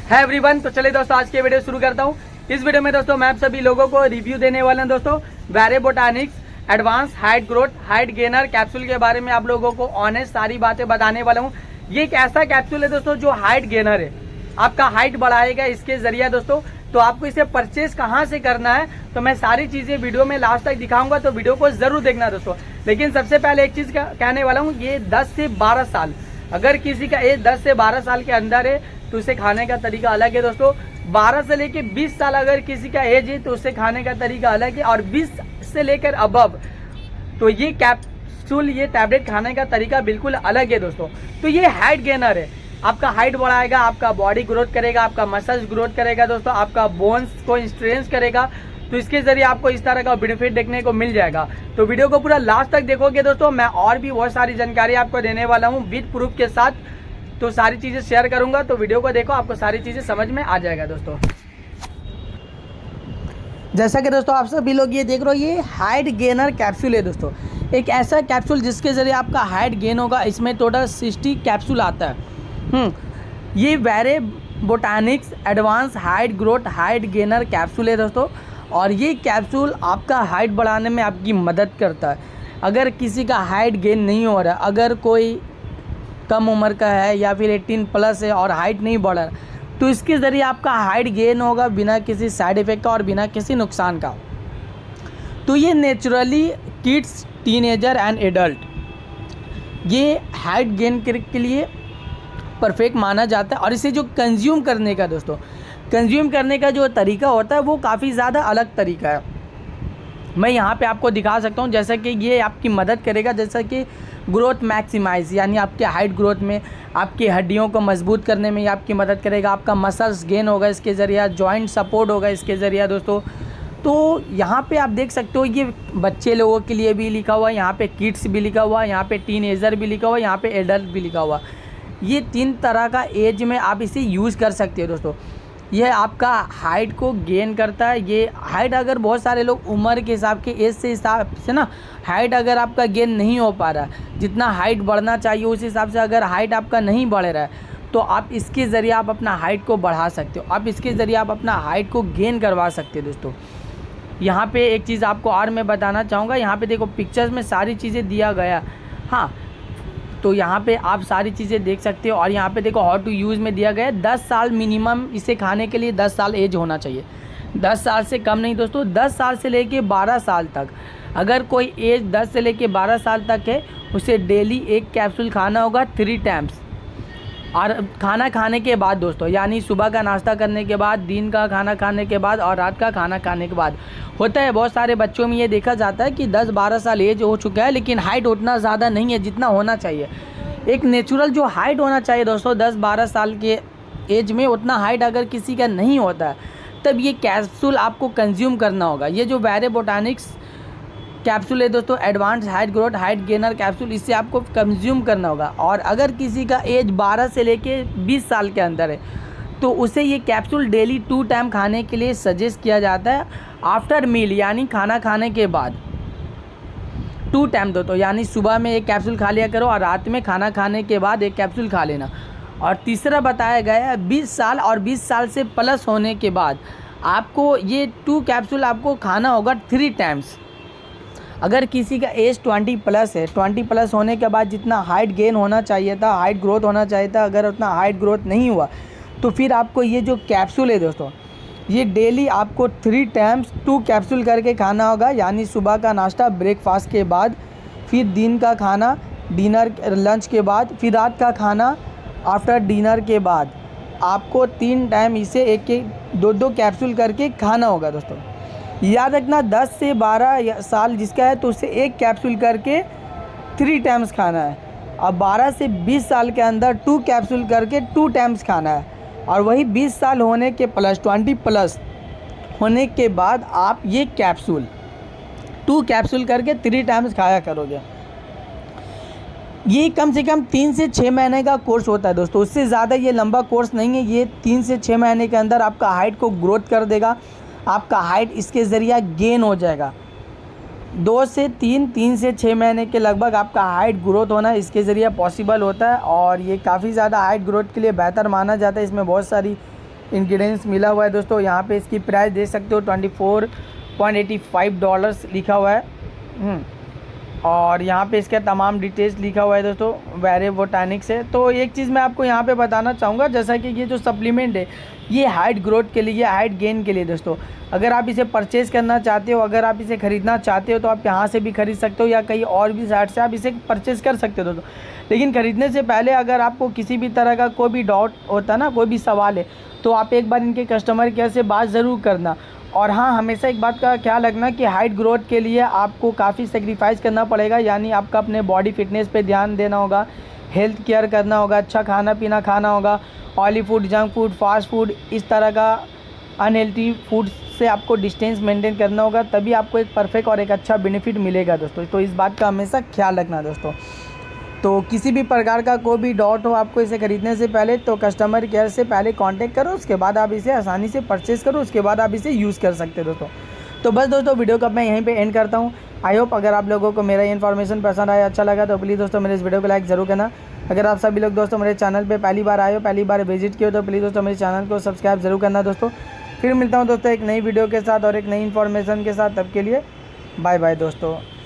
है एवरीवन। तो चलिए दोस्तों आज की वीडियो शुरू करता हूँ। इस वीडियो में दोस्तों मैं आप सभी लोगों को रिव्यू देने वाले हैं दोस्तों Vere Botanics advance height growth height gainer capsule के बारे में आप लोगों को ऑनेस्ट सारी बातें बताने वाला हूँ। ये एक ऐसा कैप्सूल है दोस्तों जो हाइट गेनर है, आपका हाइट बढ़ाएगा इसके जरिए दोस्तों। तो आपको इसे परचेज कहाँ से करना है तो मैं सारी चीज़ें वीडियो में लास्ट तक दिखाऊंगा, तो वीडियो को ज़रूर देखना दोस्तों। लेकिन सबसे पहले एक चीज़ कहने वाला हूँ, ये 10 से 12 साल, अगर किसी का एज 10 से 12 साल के अंदर है तो उसे खाने का तरीका अलग है दोस्तों। 12 से लेकर 20 साल अगर किसी का एज है तो उसे खाने का तरीका अलग है, और 20 से लेकर अबव तो ये कैप्सूल ये टैबलेट खाने का तरीका बिल्कुल अलग है दोस्तों। तो ये हाइट गेनर है, आपका हाइट बढ़ाएगा, आपका बॉडी ग्रोथ करेगा, आपका मसल्स ग्रोथ करेगा दोस्तों, आपका बोन्स को स्ट्रेंथ करेगा। तो इसके जरिए आपको इस तरह का बेनिफिट देखने को मिल जाएगा। तो वीडियो को पूरा लास्ट तक देखोगे दोस्तों, मैं और भी बहुत सारी जानकारी आपको देने वाला हूँ विद प्रूफ के साथ। तो सारी चीज़ें शेयर करूँगा, तो वीडियो को देखो, आपको सारी चीज़ें समझ में आ जाएगा दोस्तों। जैसा कि दोस्तों आप सभी लोग ये देख रहे हो, ये हाइट गेनर कैप्सूल है दोस्तों। एक ऐसा कैप्सूल जिसके ज़रिए आपका हाइट गेन होगा। इसमें टोटल 60 कैप्सूल आता है। ये Vere Botanics advance height growth height gainer capsule है दोस्तों। और ये कैप्सूल आपका हाइट बढ़ाने में आपकी मदद करता है। अगर किसी का हाइट गेन नहीं हो रहा, अगर कोई कम उम्र का है या फिर 18 प्लस है और हाइट नहीं बढ़ रहा, तो इसके ज़रिए आपका हाइट गेन होगा बिना किसी साइड इफ़ेक्ट का और बिना किसी नुकसान का। तो ये naturally kids teenager and adult ये हाइट गेन के लिए परफेक्ट माना जाता है। और इसे जो कंज्यूम करने का दोस्तों, कंज्यूम करने का जो तरीका होता है वो काफ़ी ज़्यादा अलग तरीका है। मैं यहाँ पे आपको दिखा सकता हूँ, जैसा कि ये आपकी मदद करेगा, जैसा कि ग्रोथ मैक्सिमाइज यानी आपके हाइट ग्रोथ में, आपकी हड्डियों को मजबूत करने में ये आपकी मदद करेगा। आपका मसल्स गेन होगा इसके ज़रिए, जॉइंट सपोर्ट होगा इसके ज़रिए दोस्तों। तो यहाँ पे आप देख सकते हो, ये बच्चे लोगों के लिए भी लिखा हुआ है, यहाँ पे किड्स भी लिखा हुआ है, यहाँ पे टीनेजर भी लिखा हुआ है, यहाँ पे एडल्ट भी लिखा हुआ है। ये 3 तरह का एज में आप इसे यूज़ कर सकते हो दोस्तों। यह आपका हाइट को गेन करता है। ये हाइट अगर बहुत सारे लोग उम्र के हिसाब के एज से हिसाब से ना, हाइट अगर आपका गेन नहीं हो पा रहा है, जितना हाइट बढ़ना चाहिए उस हिसाब से अगर हाइट आपका नहीं बढ़ रहा है, तो आप इसके ज़रिए आप अपना हाइट को बढ़ा सकते हो। आप इसके ज़रिए आप अपना हाइट को गेन करवा सकते हो दोस्तों। यहाँ पे एक चीज़ आपको और मैं बताना चाहूँगा, यहाँ पे देखो पिक्चर्स में सारी चीज़ें दिया गया। हाँ, तो यहाँ पे आप सारी चीज़ें देख सकते हो। और यहाँ पे देखो हाउ टू यूज़ में दिया गया है 10 साल मिनिमम, इसे खाने के लिए 10 साल एज होना चाहिए, 10 साल से कम नहीं दोस्तों। 10 साल से लेके 12 साल तक, अगर कोई एज 10 से लेके 12 साल तक है, उसे डेली एक कैप्सूल खाना होगा 3 टाइम्स। और खाना खाने के बाद दोस्तों, यानी सुबह का नाश्ता करने के बाद, दिन का खाना खाने के बाद और रात का खाना खाने के बाद। होता है बहुत सारे बच्चों में ये देखा जाता है कि 10-12 साल एज हो चुका है लेकिन हाइट उतना ज़्यादा नहीं है जितना होना चाहिए। एक नेचुरल जो हाइट होना चाहिए दोस्तों 10-12 साल के एज में, उतना हाइट अगर किसी का नहीं होता है, तब ये कैप्सूल आपको कंज्यूम करना होगा। ये जो वेरे बोटानिक्स कैप्सूल है दोस्तों, advance height growth height gainer capsule, इससे आपको कंज्यूम करना होगा। और अगर किसी का एज 12 से लेके 20 साल के अंदर है, तो उसे ये कैप्सूल डेली 2 टाइम खाने के लिए सजेस्ट किया जाता है। आफ्टर मील यानी खाना खाने के बाद 2 टाइम दोस्तों, यानी सुबह में एक कैप्सूल खा लिया करो और रात में खाना खाने के बाद एक कैप्सूल खा लेना। और तीसरा बताया गया है 20 साल और 20 साल से प्लस होने के बाद आपको ये 2 कैप्सूल आपको खाना होगा 3 टाइम्स। अगर किसी का एज 20 प्लस है, 20 प्लस होने के बाद जितना हाइट गेन होना चाहिए था, हाइट ग्रोथ होना चाहिए था, अगर उतना हाइट ग्रोथ नहीं हुआ, तो फिर आपको ये जो कैप्सूल है दोस्तों, ये डेली आपको 3 टाइम्स 2 कैप्सूल करके खाना होगा। यानी सुबह का नाश्ता ब्रेकफास्ट के बाद, फिर दिन का खाना डिनर लंच के बाद, फिर रात का खाना आफ्टर डिनर के बाद। आपको 3 टाइम इसे एक 2-2 कैप्सूल करके खाना होगा दोस्तों। याद रखना 10 से 12 साल जिसका है तो उसे एक कैप्सूल करके 3 टाइम्स खाना है। और 12 से 20 साल के अंदर 2 कैप्सूल करके 2 टाइम्स खाना है। और वही 20 साल होने के प्लस 20 प्लस होने के बाद आप ये कैप्सूल 2 कैप्सूल करके 3 टाइम्स खाया करोगे। ये कम से कम 3 से 6 महीने का कोर्स होता है दोस्तों, उससे ज़्यादा ये लंबा कोर्स नहीं है। ये 3 से 6 महीने के अंदर आपका हाइट को ग्रोथ कर देगा, आपका हाइट इसके ज़रिए गेन हो जाएगा। 2 से 3 से 6 महीने के लगभग आपका हाइट ग्रोथ होना इसके ज़रिए पॉसिबल होता है। और ये काफ़ी ज़्यादा हाइट ग्रोथ के लिए बेहतर माना जाता है। इसमें बहुत सारी इंग्रेडिएंट्स मिला हुआ है दोस्तों। यहाँ पे इसकी प्राइस देख सकते हो $24.85 लिखा हुआ है। और यहाँ पे इसका तमाम डिटेल्स लिखा हुआ है दोस्तों, वेरे बोटानिक्स है। तो एक चीज़ मैं आपको यहाँ पे बताना चाहूँगा, जैसा कि ये जो सप्लीमेंट है ये हाइट ग्रोथ के लिए, हाइट गेन के लिए दोस्तों। अगर आप इसे परचेज़ करना चाहते हो, अगर आप इसे ख़रीदना चाहते हो तो आप यहाँ से भी ख़रीद सकते हो या कहीं और भी साइट से आप इसे परचेज़ कर सकते हो दोस्तों। लेकिन ख़रीदने से पहले अगर आपको किसी भी तरह का कोई भी डाउट होता है ना, कोई भी सवाल है, तो आप एक बार इनके कस्टमर केयर से बात ज़रूर करना। और हाँ, हमेशा एक बात का ख्याल रखना कि हाइट ग्रोथ के लिए आपको काफ़ी सेक्रीफाइस करना पड़ेगा, यानी आपका अपने बॉडी फिटनेस पे ध्यान देना होगा, हेल्थ केयर करना होगा, अच्छा खाना पीना खाना होगा, oily food, junk food, fast food, इस तरह का अनहेल्थी फूड से आपको डिस्टेंस मेंटेन करना होगा, तभी आपको एक परफेक्ट और एक अच्छा बेनिफिट मिलेगा दोस्तों। तो इस बात का हमेशा ख्याल रखना दोस्तों। तो किसी भी प्रकार का कोई भी डाउट हो आपको इसे ख़रीदने से पहले, तो कस्टमर केयर से पहले कांटेक्ट करो, उसके बाद आप इसे आसानी से परचेज़ करो, उसके बाद आप इसे यूज़ कर सकते हो दोस्तों। तो बस दोस्तों, वीडियो को मैं यहीं पे एंड करता हूँ। आई होप अगर आप लोगों को मेरा इन्फॉर्मेशन पसंद आया, अच्छा लगा, तो प्लीज़ दोस्तों मेरे इस वीडियो को लाइक ज़रूर करना। अगर आप सभी लोग दोस्तों मेरे चैनल पर पहली बार आए हो, पहली बार विजिट किए हो, तो प्लीज़ दोस्तों मेरे चैनल को सब्सक्राइब ज़रूर करना दोस्तों। फिर मिलता हूँ दोस्तों एक नई वीडियो के साथ और एक नई इन्फॉर्मेशन के साथ। तब के लिए बाय बाय दोस्तों।